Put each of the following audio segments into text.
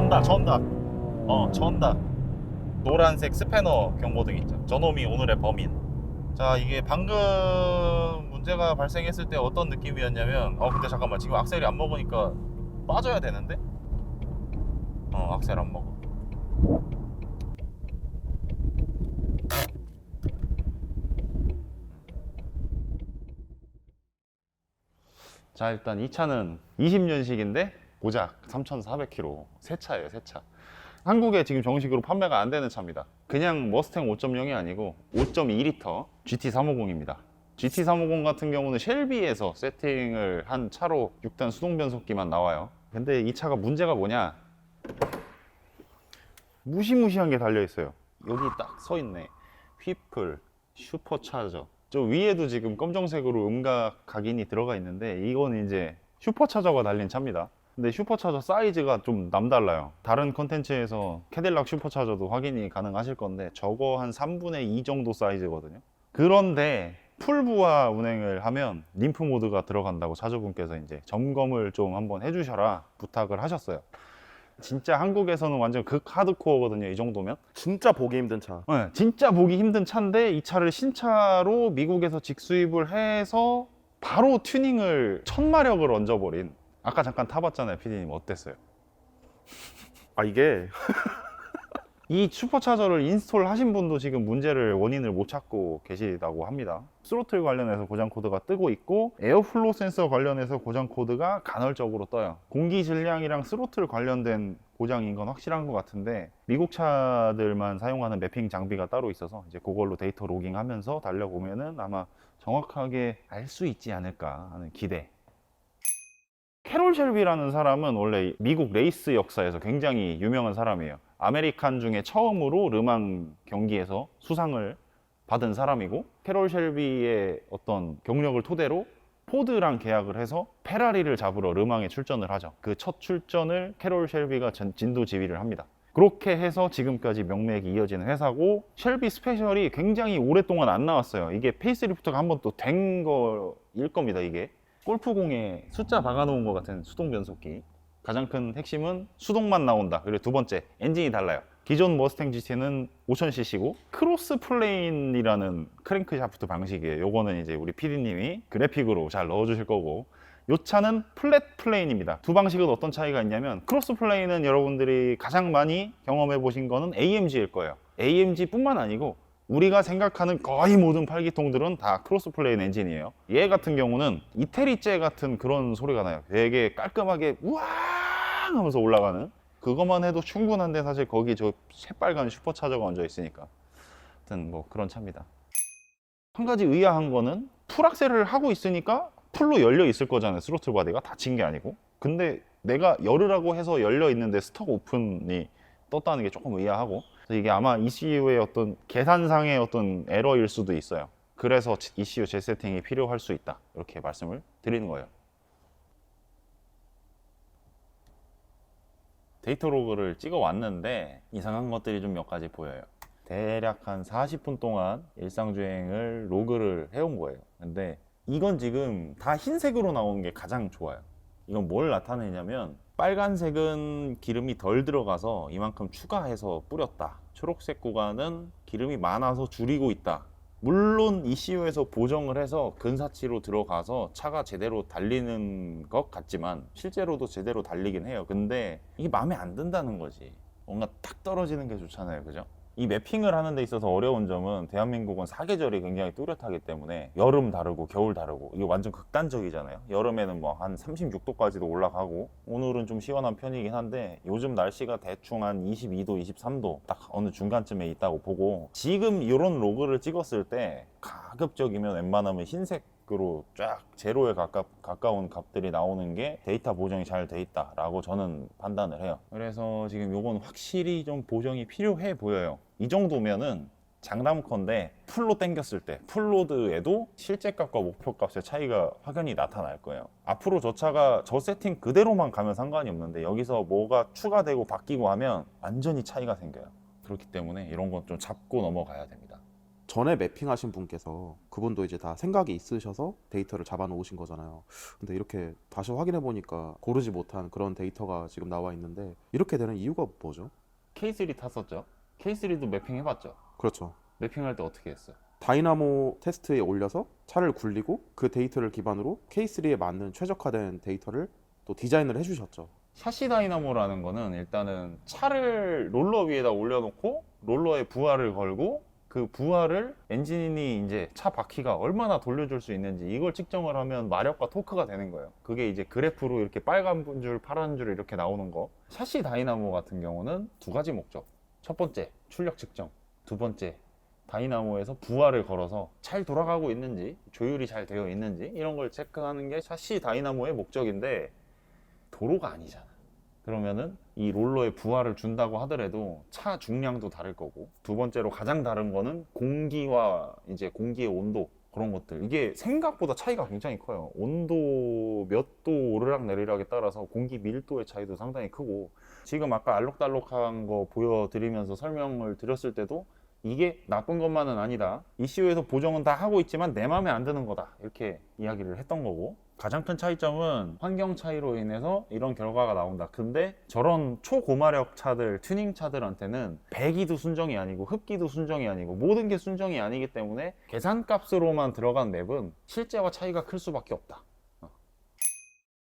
전다. 전다. 노란색 스패너 경고등 있죠. 저놈이 오늘의 범인. 자, 이게 방금 문제가 발생했을 때 어떤 느낌이었냐면, 근데 잠깐만, 지금 악셀이 안 먹으니까 빠져야 되는데? 악셀 안 먹어. 자, 일단 이 차는 20년식인데 고작 3,400km. 새 차예요, 새 차. 한국에 지금 정식으로 판매가 안 되는 차입니다. 그냥 머스탱 5.0이 아니고 5.2L GT350입니다. GT350 같은 경우는 쉘비에서 세팅을 한 차로 6단 수동 변속기만 나와요. 근데 이 차가 문제가 뭐냐, 무시무시한 게 달려 있어요. 여기 딱 서 있네. 휘플, 슈퍼차저. 저 위에도 지금 검정색으로 음각 각인이 들어가 있는데, 이건 이제 슈퍼차저가 달린 차입니다. 근데 슈퍼차저 사이즈가 좀 남달라요. 다른 컨텐츠에서 캐딜락 슈퍼차저도 확인이 가능하실 건데, 저거 한 3분의 2 정도 사이즈거든요. 그런데 풀부하 운행을 하면 림프 모드가 들어간다고 차주분께서 이제 점검을 좀 한번 해주셔라 부탁을 하셨어요. 진짜 한국에서는 완전 극 하드코어거든요, 이 정도면. 진짜 보기 힘든 차. 네, 진짜 보기 힘든 차인데, 이 차를 신차로 미국에서 직수입을 해서 바로 튜닝을 1000마력을 얹어버린. 아까 잠깐 타봤잖아요, 피디님. 어땠어요? 이게 이 슈퍼차저를 인스톨 하신 분도 지금 문제를, 원인을 못 찾고 계시다고 합니다. 스로틀 관련해서 고장 코드가 뜨고 있고, 에어플로 센서 관련해서 고장 코드가 간헐적으로 떠요. 공기 질량이랑 스로틀 관련된 고장인 건 확실한 것 같은데, 미국 차들만 사용하는 매핑 장비가 따로 있어서 이제 그걸로 데이터 로깅하면서 달려보면은 아마 정확하게 알 수 있지 않을까 하는 기대. 캐롤 셸비라는 사람은 원래 미국 레이스 역사에서 굉장히 유명한 사람이에요. 아메리칸 중에 처음으로 르망 경기에서 수상을 받은 사람이고, 캐롤 셸비의 어떤 경력을 토대로 포드랑 계약을 해서 페라리를 잡으러 르망에 출전을 하죠. 그 첫 출전을 캐롤 셸비가 진도 지휘를 합니다. 그렇게 해서 지금까지 명맥이 이어지는 회사고, 셸비 스페셜이 굉장히 오랫동안 안 나왔어요. 이게 페이스리프트가 한번 또 된 거일 겁니다. 이게 골프공에 숫자 박아놓은 것 같은 수동 변속기. 가장 큰 핵심은 수동만 나온다. 그리고 두 번째, 엔진이 달라요. 기존 머스탱 GT는 5000cc고 크로스 플레인이라는 크랭크 샤프트 방식이에요. 요거는 이제 우리 PD님이 그래픽으로 잘 넣어주실 거고, 요 차는 플랫 플레인입니다. 두 방식은 어떤 차이가 있냐면, 크로스 플레인은 여러분들이 가장 많이 경험해 보신 거는 AMG일 거예요. AMG 뿐만 아니고 우리가 생각하는 거의 모든 8기통들은 다 크로스 플레인 엔진이에요. 얘 같은 경우는 이태리제 같은 그런 소리가 나요. 되게 깔끔하게 우왕 하면서 올라가는. 그것만 해도 충분한데, 사실 거기 저 새빨간 슈퍼차저가 얹어 있으니까. 하여튼 뭐 그런 차입니다. 한 가지 의아한 거는, 풀악셀을 하고 있으니까 풀로 열려 있을 거잖아요. 스로틀 바디가 닫힌 게 아니고. 근데 내가 열으라고 해서 열려 있는데 스톡 오픈이 떴다는 게 조금 의아하고, 이게 아마 ECU의 어떤 계산상의 어떤 에러일 수도 있어요. 그래서 ECU 재세팅이 필요할 수 있다, 이렇게 말씀을 드리는 거예요. 데이터 로그를 찍어 왔는데 이상한 것들이 좀 몇 가지 보여요. 대략 한 40분 동안 일상주행을 로그를 해온 거예요. 근데 이건 지금 다 흰색으로 나오는 게 가장 좋아요. 이건 뭘 나타내냐면, 빨간색은 기름이 덜 들어가서 이만큼 추가해서 뿌렸다. 초록색 구간은 기름이 많아서 줄이고 있다. 물론 ECU에서 보정을 해서 근사치로 들어가서 차가 제대로 달리는 것 같지만 실제로도 제대로 달리긴 해요. 근데 이게 마음에 안 든다는 거지. 뭔가 딱 떨어지는 게 좋잖아요, 그죠? 이 매핑을 하는 데 있어서 어려운 점은, 대한민국은 사계절이 굉장히 뚜렷하기 때문에 여름 다르고 겨울 다르고, 이게 완전 극단적이잖아요. 여름에는 뭐 한 36도까지도 올라가고, 오늘은 좀 시원한 편이긴 한데 요즘 날씨가 대충 한 22도, 23도 딱 어느 중간쯤에 있다고 보고, 지금 이런 로그를 찍었을 때 가급적이면 웬만하면 흰색으로 쫙 제로에 가까운 값들이 나오는 게 데이터 보정이 잘 돼 있다라고 저는 판단을 해요. 그래서 지금 요건 확실히 좀 보정이 필요해 보여요. 이 정도면은 장담컨대 풀로 당겼을 때, 풀로드에도 실제 값과 목표 값의 차이가 확연히 나타날 거예요. 앞으로 저 차가 저 세팅 그대로만 가면 상관이 없는데, 여기서 뭐가 추가되고 바뀌고 하면 완전히 차이가 생겨요. 그렇기 때문에 이런 건 좀 잡고 넘어가야 됩니다. 전에 매핑하신 분께서 그분도 이제 다 생각이 있으셔서 데이터를 잡아 놓으신 거잖아요. 근데 이렇게 다시 확인해 보니까 고르지 못한 그런 데이터가 지금 나와 있는데 이렇게 되는 이유가 뭐죠? K3 탔었죠. K3도 매핑 해봤죠. 그렇죠. 매핑할 때 어떻게 했어요? 다이나모 테스트에 올려서 차를 굴리고 그 데이터를 기반으로 K3에 맞는 최적화된 데이터를 또 디자인을 해주셨죠. 샤시 다이나모라는 거는 일단은 차를 롤러 위에다 올려놓고 롤러에 부하를 걸고 그 부하를 엔진이 이제 차 바퀴가 얼마나 돌려줄 수 있는지 이걸 측정을 하면 마력과 토크가 되는 거예요. 그게 이제 그래프로 이렇게 빨간 줄, 파란 줄 이렇게 나오는 거. 샤시 다이나모 같은 경우는 두 가지 목적. 첫 번째, 출력 측정. 두 번째, 다이나모에서 부하를 걸어서 잘 돌아가고 있는지, 조율이 잘 되어 있는지 이런 걸 체크하는 게 샤시 다이나모의 목적인데 도로가 아니잖아. 그러면은 이 롤러에 부하를 준다고 하더라도 차 중량도 다를 거고, 두 번째로 가장 다른 거는 공기와 이제 공기의 온도, 그런 것들. 이게 생각보다 차이가 굉장히 커요. 온도 몇 도 오르락 내리락에 따라서 공기 밀도의 차이도 상당히 크고, 지금 아까 알록달록한 거 보여드리면서 설명을 드렸을 때도 이게 나쁜 것만은 아니다. 이슈에서 보정은 다 하고 있지만 내 마음에 안 드는 거다. 이렇게 이야기를 했던 거고, 가장 큰 차이점은 환경 차이로 인해서 이런 결과가 나온다. 근데 저런 초고마력 차들, 튜닝 차들한테는 배기도 순정이 아니고 흡기도 순정이 아니고 모든 게 순정이 아니기 때문에 계산값으로만 들어간 맵은 실제와 차이가 클 수밖에 없다.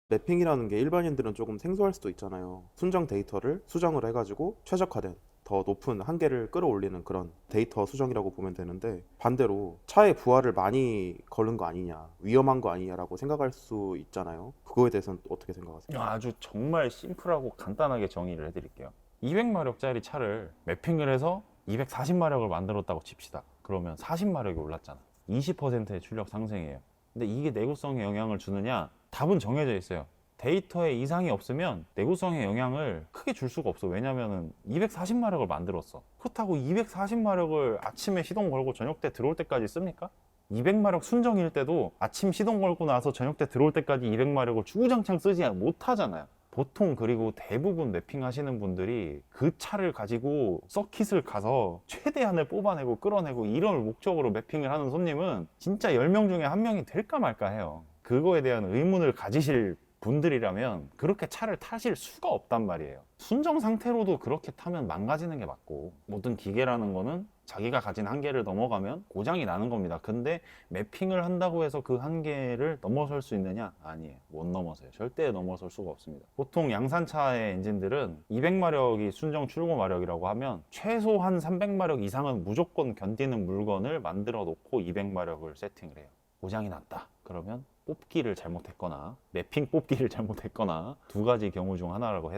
매핑이라는 게 일반인들은 조금 생소할 수도 있잖아요. 순정 데이터를 수정을 해가지고 최적화된 더 높은 한계를 끌어올리는 그런 데이터 수정이라고 보면 되는데, 반대로 차에 부하를 많이 걸는 거 아니냐, 위험한 거 아니냐라고 생각할 수 있잖아요. 그거에 대해서는 어떻게 생각하세요? 아주 정말 심플하고 간단하게 정의를 해드릴게요. 200마력짜리 차를 매핑을 해서 240마력을 만들었다고 칩시다. 그러면 40마력이 올랐잖아. 20%의 출력 상승이에요. 근데 이게 내구성에 영향을 주느냐? 답은 정해져 있어요. 데이터에 이상이 없으면 내구성에 영향을 크게 줄 수가 없어. 왜냐면은 240마력을 만들었어. 그렇다고 240마력을 아침에 시동 걸고 저녁 때 들어올 때까지 씁니까? 200마력 순정일 때도 아침 시동 걸고 나서 저녁 때 들어올 때까지 200마력을 주구장창 쓰지 못하잖아요. 보통, 그리고 대부분 매핑 하시는 분들이 그 차를 가지고 서킷을 가서 최대한을 뽑아내고 끌어내고 이런 목적으로 매핑을 하는 손님은 진짜 10명 중에 1명이 될까 말까 해요. 그거에 대한 의문을 가지실 분들이라면 그렇게 차를 타실 수가 없단 말이에요. 순정 상태로도 그렇게 타면 망가지는 게 맞고, 모든 기계라는 거는 자기가 가진 한계를 넘어가면 고장이 나는 겁니다. 근데 매핑을 한다고 해서 그 한계를 넘어설 수 있느냐? 아니에요. 못 넘어서요. 절대 넘어설 수가 없습니다. 보통 양산차의 엔진들은 200마력이 순정 출고 마력이라고 하면 최소한 300마력 이상은 무조건 견디는 물건을 만들어 놓고 200마력을 세팅을 해요. 고장이 났다. 그러면 뽑기를 잘못했거나 매핑 뽑기를 잘못했거나 두 가지 경우 중 하나라고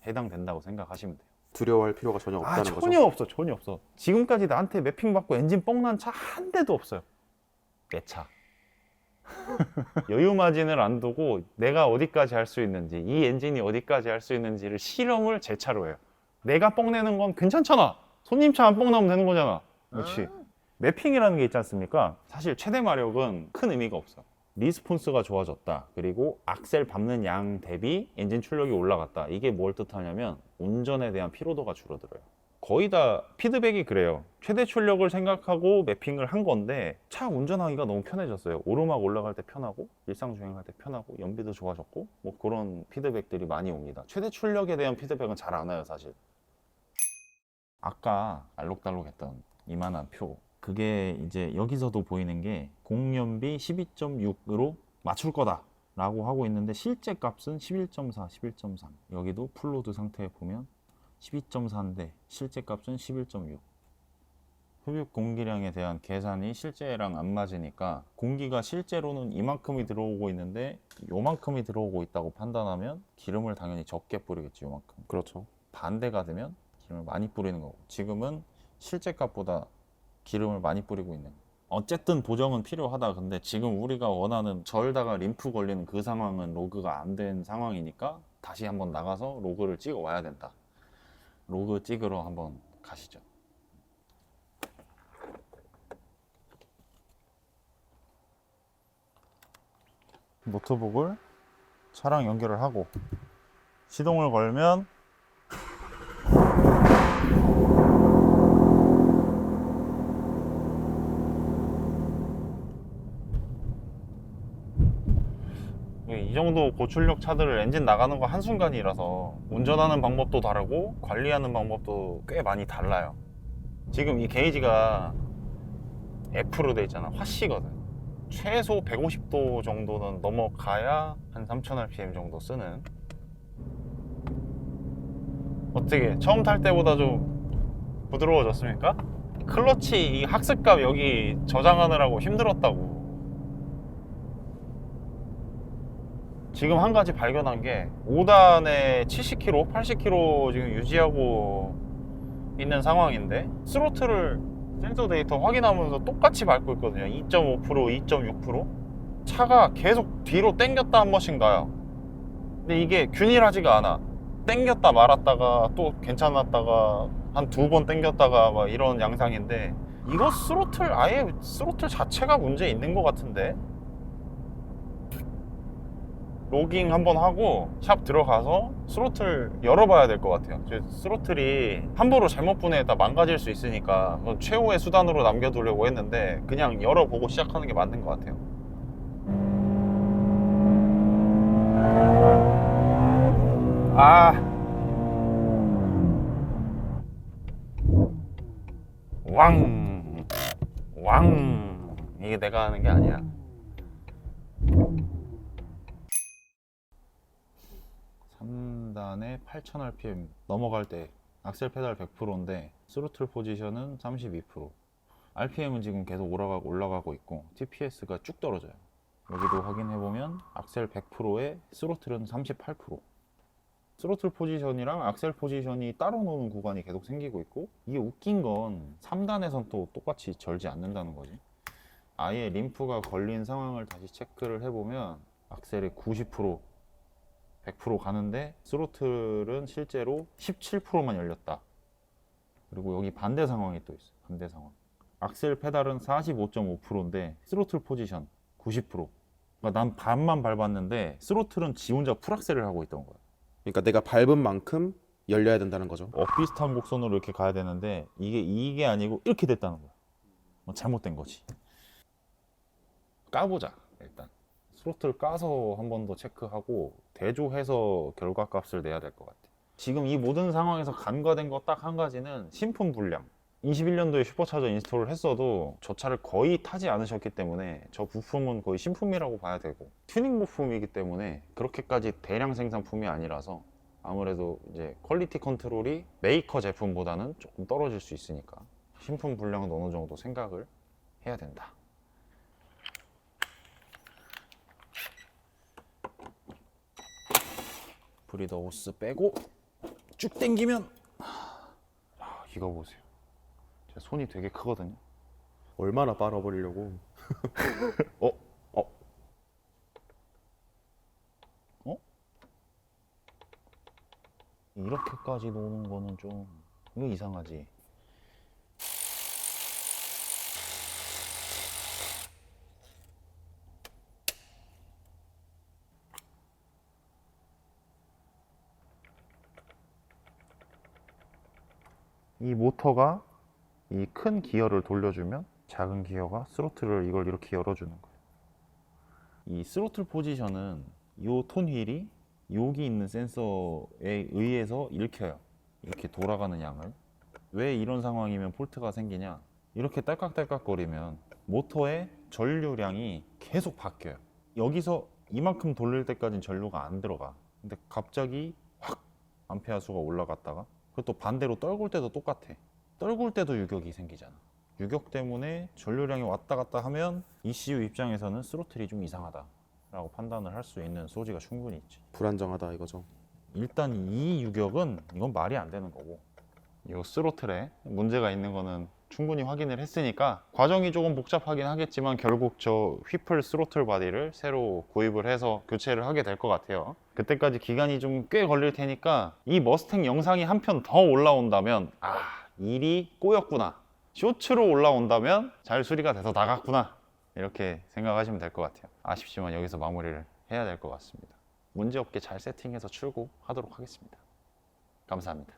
해당된다고 생각하시면 돼요. 두려워할 필요가 전혀 없다는 거죠. 전혀 없어. 전혀 없어. 지금까지 나한테 매핑 받고 엔진 뻥난 차 한 대도 없어요. 내 차. 여유 마진을 안 두고 내가 어디까지 할 수 있는지, 이 엔진이 어디까지 할 수 있는지를 실험을 제 차로 해요. 내가 뻥내는 건 괜찮잖아. 손님 차 안 뻥나면 되는 거잖아. 그렇지. 매핑이라는 게 있지 않습니까? 사실 최대 마력은 큰 의미가 없어. 리스폰스가 좋아졌다. 그리고 악셀 밟는 양 대비 엔진 출력이 올라갔다. 이게 뭘 뜻하냐면 운전에 대한 피로도가 줄어들어요. 거의 다 피드백이 그래요. 최대 출력을 생각하고 매핑을 한 건데 차 운전하기가 너무 편해졌어요. 오르막 올라갈 때 편하고 일상 주행할 때 편하고 연비도 좋아졌고, 뭐 그런 피드백들이 많이 옵니다. 최대 출력에 대한 피드백은 잘 안 와요, 사실. 아까 알록달록했던 이만한 표, 그게 이제 여기서도 보이는 게 공연비 12.6으로 맞출 거다 라고 하고 있는데 실제 값은 11.4, 11.3. 여기도 풀로드 상태에 보면 12.4인데 실제 값은 11.6. 흡입 공기량에 대한 계산이 실제랑 안 맞으니까 공기가 실제로는 이만큼이 들어오고 있는데 요만큼이 들어오고 있다고 판단하면 기름을 당연히 적게 뿌리겠지, 요만큼. 그렇죠. 반대가 되면 기름을 많이 뿌리는 거고, 지금은 실제 값보다 기름을 많이 뿌리고 있는. 어쨌든 보정은 필요하다. 근데 지금 우리가 원하는 절다가 림프 걸리는 그 상황은 로그가 안 된 상황이니까 다시 한번 나가서 로그를 찍어 와야 된다. 로그 찍으러 한번 가시죠. 노트북을 차랑 연결을 하고 시동을 걸면 정도 고출력 차들을 엔진 나가는 거 한순간이라서 운전하는 방법도 다르고 관리하는 방법도 꽤 많이 달라요. 지금 이 게이지가 F로 돼 있잖아. 화씨거든. 최소 150도 정도는 넘어가야 한 3000rpm 정도 쓰는. 어떻게 처음 탈 때보다 좀 부드러워졌습니까? 클러치 이 학습값 여기 저장하느라고 힘들었다고. 지금 한 가지 발견한 게 5단에 70km, 80km 지금 유지하고 있는 상황인데 스로틀을 센서 데이터 확인하면서 똑같이 밟고 있거든요. 2.5%, 2.6%. 차가 계속 뒤로 당겼다 한 번씩 나요. 근데 이게 균일하지가 않아. 당겼다 말았다가 또 괜찮았다가 한 2번 당겼다가 막 이런 양상인데, 이거 스로틀 아예 스로틀 자체가 문제 있는 것 같은데. 로깅 한번 하고 샵 들어가서 스로틀 열어봐야 될 것 같아요. 스로틀이 함부로 잘못 분해했다 망가질 수 있으니까 최후의 수단으로 남겨두려고 했는데 그냥 열어보고 시작하는 게 맞는 것 같아요. 왕 이게 내가 하는 게 아니야. 3단에 8000rpm 넘어갈 때 악셀 페달 100%인데 스로틀 포지션은 32%. RPM은 지금 계속 올라가고 있고 TPS가 쭉 떨어져요. 여기도 확인해보면 악셀 100%에 스로틀은 38%. 스로틀 포지션이랑 악셀 포지션이 따로 노는 구간이 계속 생기고 있고, 이게 웃긴 건 3단에선 또 똑같이 절지 않는다는 거지. 아예 림프가 걸린 상황을 다시 체크를 해보면 악셀이 90%, 100% 가는데 스로틀은 실제로 17%만 열렸다. 그리고 여기 반대 상황이 또 있어. 반대 상황. 악셀 페달은 45.5%인데 스로틀 포지션 90%. 그러니까 난 반만 밟았는데 스로틀은 지 혼자 풀악셀을 하고 있던 거야. 그러니까 내가 밟은 만큼 열려야 된다는 거죠. 비슷한 곡선으로 이렇게 가야 되는데 이게 아니고 이렇게 됐다는 거야. 잘못된 거지. 까보자. 일단 스로틀 까서 한 번 더 체크하고 대조해서 결과값을 내야 될 것 같아. 지금 이 모든 상황에서 간과된 거 딱 한 가지는 신품 불량. 21년도에 슈퍼차저 인스톨을 했어도 저 차를 거의 타지 않으셨기 때문에 저 부품은 거의 신품이라고 봐야 되고, 튜닝 부품이기 때문에 그렇게까지 대량 생산품이 아니라서 아무래도 이제 퀄리티 컨트롤이 메이커 제품보다는 조금 떨어질 수 있으니까 신품 불량은 어느 정도 생각을 해야 된다. 브리더 호스 빼고 쭉 당기면, 이거 보세요. 제 손이 되게 크거든요. 얼마나 빨아버리려고. 어? 이렇게까지 노는 거는 좀 이거 이상하지. 이 모터가 이 큰 기어를 돌려주면 작은 기어가 스로틀을 이걸 이렇게 열어주는 거예요. 이 스로틀 포지션은 이 톤 휠이 여기 있는 센서에 의해서 읽혀요. 이렇게 돌아가는 양을. 왜 이런 상황이면 폴트가 생기냐? 이렇게 딸깍딸깍거리면 모터의 전류량이 계속 바뀌어요. 여기서 이만큼 돌릴 때까지는 전류가 안 들어가. 근데 갑자기 확 암페어 수가 올라갔다가, 그리고 또 반대로 떨굴 때도 똑같아. 떨굴 때도 유격이 생기잖아. 유격 때문에 전류량이 왔다 갔다 하면 ECU 입장에서는 스로틀이 좀 이상하다 라고 판단을 할 수 있는 소지가 충분히 있지. 불안정하다 이거죠. 일단 이 유격은 이건 말이 안 되는 거고, 이거 스로틀에 문제가 있는 거는 충분히 확인을 했으니까 과정이 조금 복잡하긴 하겠지만 결국 저 휘플 스로틀 바디를 새로 구입을 해서 교체를 하게 될 것 같아요. 그때까지 기간이 좀 꽤 걸릴 테니까 이 머스탱 영상이 한 편 더 올라온다면 일이 꼬였구나, 쇼츠로 올라온다면 잘 수리가 돼서 나갔구나, 이렇게 생각하시면 될 것 같아요. 아쉽지만 여기서 마무리를 해야 될 것 같습니다. 문제없게 잘 세팅해서 출고하도록 하겠습니다. 감사합니다.